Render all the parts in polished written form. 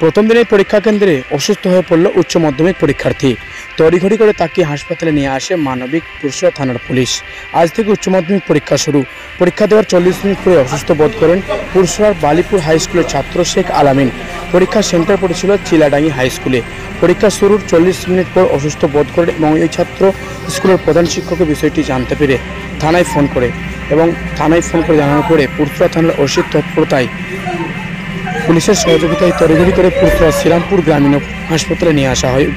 প্রথম দিনের পরীক্ষা কেন্দ্রে অসুস্থ হয়ে পড়ল উচ্চ মাধ্যমিক পরীক্ষার্থী। তড়িঘড়ি করে তাকে হাসপাতালে নিয়ে আসে মানবিক পুরসরা থানার পুলিশ। আজ থেকে উচ্চ মাধ্যমিক পরীক্ষা শুরু। পরীক্ষা দেওয়ার 40 মিনিট পরে অসুস্থ বোধ করেন পুরসরার বালিপুর হাই স্কুলের ছাত্র শেখ আলামিন। পরীক্ষার সেন্টার পড়েছিল চিলাডাঙ্গি হাই স্কুলে। পরীক্ষা শুরুর 40 মিনিট পর অসুস্থ বোধ করেন এবং এই ছাত্র স্কুলের প্রধান শিক্ষকের বিষয়টি জানতে পেরে থানায় ফোন করে জানানোর পরে পুরসরা থানার ওসির তৎপরতায় পুলিশের সহযোগিতায় তড়িঘড়ি করে পুরসরা শ্রীরামপুর গ্রামীণ হাসপাতালে নিয়ে আসা হয়।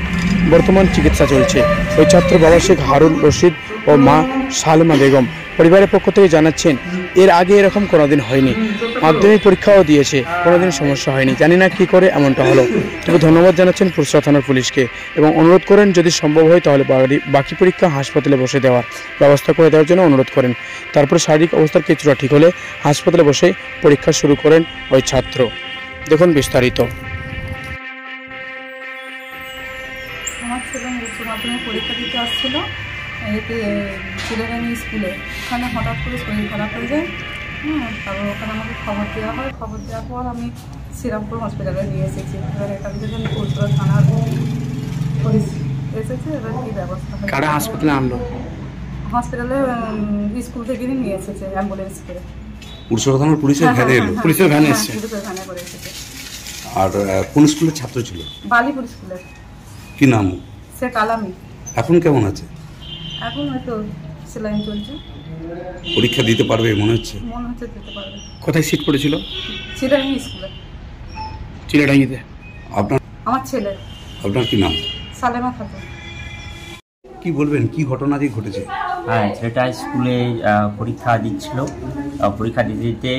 বর্তমান চিকিৎসা চলছে। ওই ছাত্র বাবা শেখ হারুন রশিদ ও মা সালমা বেগম পরিবারের পক্ষ থেকে জানাচ্ছেন, এর আগে এরকম কোনোদিন হয়নি। মাধ্যমিক পরীক্ষাও দিয়েছে, কোনোদিন সমস্যা হয়নি। জানি না কী করে এমনটা হলো। তবে ধন্যবাদ জানাচ্ছেন পুরসরা থানার পুলিশকে এবং অনুরোধ করেন যদি সম্ভব হয় তাহলে বাকি পরীক্ষা হাসপাতালে বসে দেওয়ার ব্যবস্থা করে দেওয়ার জন্য অনুরোধ করেন। তারপর শারীরিক অবস্থার কিছুটা ঠিক হলে হাসপাতালে বসে পরীক্ষা শুরু করেন ওই ছাত্র। দেখুন বিস্তারিত। আমার ছেলে উচ্চ মাধ্যমিক পরীক্ষা দিতে আসছিল এতে চিলাডাঙ্গি স্কুলে। ওখানে হঠাৎ করে শরীর খারাপ হয়ে যায়। তারপর ওখানে আমাকে খবর দেওয়া হয়। খবর দেওয়ার পর আমি শ্রীরামপুর হসপিটালে নিয়ে এসেছি। এবার এখান থেকে আমি পুরসরা থানার পুলিশ এসেছে। এবার কী ব্যবস্থা হয়? কারা হাসপাতালে আনলো? হসপিটালে স্কুল থেকে নিয়ে এসেছে অ্যাম্বুলেন্স করে। পুরসরা থানার পুলিশের ভ্যানে এলো? পুলিশের ভ্যানে এসেছে। পুলিশের ভ্যানে করে এসেছে। আর কোন স্কুলের ছাত্র ছিল? বালিপুর স্কুলের। কি নাম? শেখ আলামিন। এখন কেমন আছে? এখন হয়তো সেলাইন চলছে। পরীক্ষা দিতে পারবে মনে হচ্ছে? মনে হচ্ছে দিতে পারবে। কোথায় সিট পড়েছিল? চিলাডাঙ্গি স্কুলে। চিলাডাঙ্গিতে। আমার ছেলে। আপনার কি নাম? সালেমা খাতুন। কি বলবেন, কি ঘটনা দিয়ে ঘটেছে? হ্যাঁ, ছেলেটা স্কুলে পরীক্ষা দিচ্ছিল। পরীক্ষা দিতে দিতে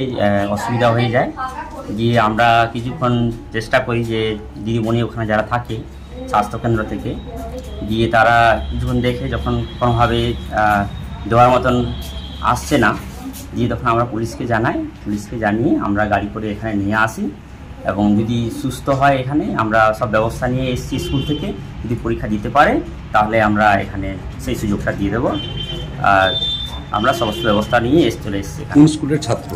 অসুবিধা হয়ে যায়। দিয়ে আমরা কিছুক্ষণ চেষ্টা করি যে দিদিমণি ওখানে যারা থাকে স্বাস্থ্যকেন্দ্র থেকে, দিয়ে তারা কিছুক্ষণ দেখে যখন কোনোভাবে দেওয়ার মতন আসছে না, দিয়ে তখন আমরা পুলিশকে জানাই। পুলিশকে জানিয়ে আমরা গাড়ি করে এখানে নিয়ে আসি এবং যদি সুস্থ হয় এখানে আমরা সব ব্যবস্থা নিয়ে এসেছি স্কুল থেকে। যদি পরীক্ষা দিতে পারে তাহলে আমরা এখানে সেই সুযোগটা দিয়ে দেবো। আর আমরা সমস্ত ব্যবস্থা নিয়ে চলে এসেছি। কোন স্কুলের ছাত্র?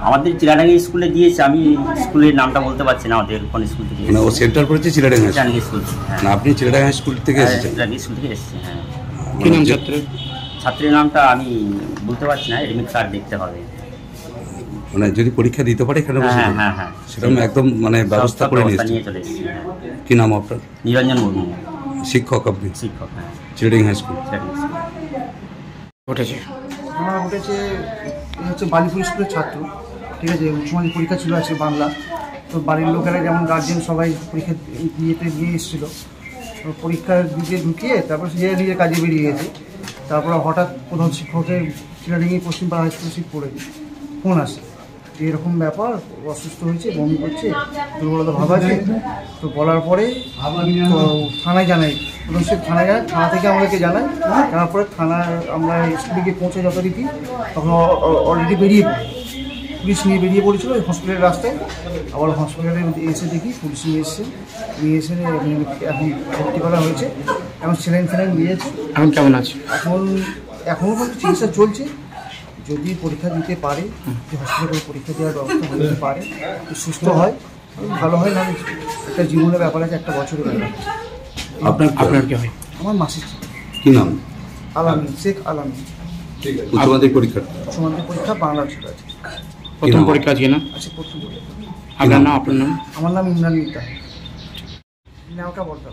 আমাদের চিলাডাঙ্গি স্কুলে দিয়েছে। আমি স্কুলের নামটা বলতে পারছি না আমাদের কোন স্কুল থেকে। ও সেন্টার পড়েছে চিলাডাঙ্গি স্কুল। না, আপনি চিলাডাঙ্গি স্কুল থেকে এসেছেন? চিলাডাঙ্গি স্কুল থেকে এসেছি। হ্যাঁ। কি নাম ছাত্রের? ছাত্রের নামটা আমি বলতে পারছি না, এডমিট কার্ড দেখতে হবে। মানে যদি পরীক্ষা দিতে পারে এখানে বসে? হ্যাঁ হ্যাঁ, সেরকম একদম মানে ব্যবস্থা করে নিয়ে চলে এসেছি। কি নাম আপনার? নিরঞ্জন মুর্মু। শিক্ষক আপনি? শিক্ষক। হ্যাঁ, চিলাডাঙ্গি হাই স্কুল। ঘটেছে ঘটনা ঘটেছে হচ্ছে বালিপুর স্কুলের ছাত্র, ঠিক আছে। উচ্চ মাধ্যমিক পরীক্ষা ছিল আজকে বাংলা। তো বাড়ির লোকেরা যেমন গার্জেন সবাই পরীক্ষা নিয়ে এসেছিলো। পরীক্ষার দিকে ঢুকিয়ে তারপর সে নিজের কাজে বেরিয়ে গেছে। তারপর হঠাৎ প্রধান শিক্ষকের চিলাডাঙ্গি পশ্চিমপাড়া হাই স্কুল সিট পড়ে ফোন আসে, এরকম ব্যাপার, অসুস্থ হয়েছে, বমি করছে, দুর্বলতা ভাব আছে। তো বলার পরে থানায় জানাই, প্রধান শিক্ষক থানায় যায়, থানা থেকে আমাদেরকে জানায়। তারপরে থানায় আমরা স্কুলে গিয়ে পৌঁছে যথারীতি তখন অলরেডি বেরিয়ে পড়ি। পুলিশ নিয়ে বেরিয়ে পড়েছিল হসপিটালের রাস্তায়। আবার হসপিটালে এসে দেখি পুলিশ নিয়ে এসে এখন ভর্তি করা হয়েছে। এখন সেলাইন দিয়েছে। এখন কেমন আছে? এখনও পর্যন্ত চিকিৎসা চলছে। যদি পরীক্ষা দিতে পারে, হসপিটালে পরীক্ষা দেওয়ার ব্যবস্থা হতে পারে, সুস্থ হয়, ভালো হয়। না একটা জীবনের ব্যাপার আছে, একটা বছরের ব্যাপার। আপনার কি হয়? আমার মাসির। কি নাম? আলামিন, শেখ আলামিন। উচ্চ মাধ্যমিক পরীক্ষা? উচ্চ মাধ্যমিক পরীক্ষা বাংলা ছিল আজকে। প্রথম পরীক্ষা আজকে না? আচ্ছা, প্রথম পরীক্ষা। আপনার নাম? আপনার নাম? আমার নাম ইমরান মিতা, নেওয়া বলতে